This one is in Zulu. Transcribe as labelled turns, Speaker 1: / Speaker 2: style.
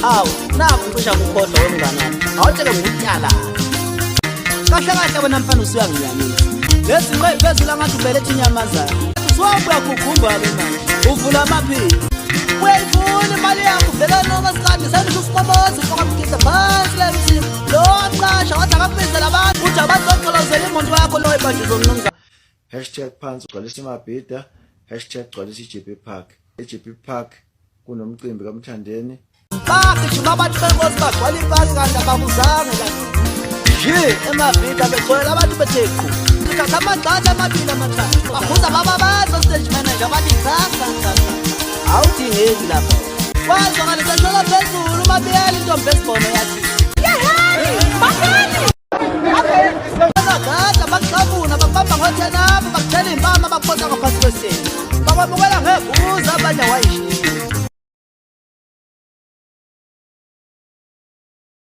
Speaker 1: Hawu, nakho ngisho ukukhohlwa wemngane wami. Awutsheke ngokutyala. Kahle kahle wena mfana usuyangiyamisa. Lezi ngqe phezulu ngathi ubelethe inyamazana. Usuwabuya kukhumba ke manje. Uvula amaphini. Uyayifuna imali yakho vele noma sikade sendisho usiboboze sokamkisa phansi le mthini. Lo aqasha wathi akabizela abantu uthi abazoxolozela imoto yakho lo ibanje zomnumzana.
Speaker 2: #phansi ugcwalisa imabhida #gcwalisa iJP Park. eJP Park kunomcimbi kaMthandeni.
Speaker 1: Bagijima abantu benkosi bagcwala ipaki kanti abakuzange la. Nje emabhida begcwele abantu bethe qhu. Uthatha amagxatha amabili amathathu. Babuza baba bazo stage manager bathi cha. Awudingeki lapha. Wazwa ngale seshola phezulu babiyela intombi esibhono yathi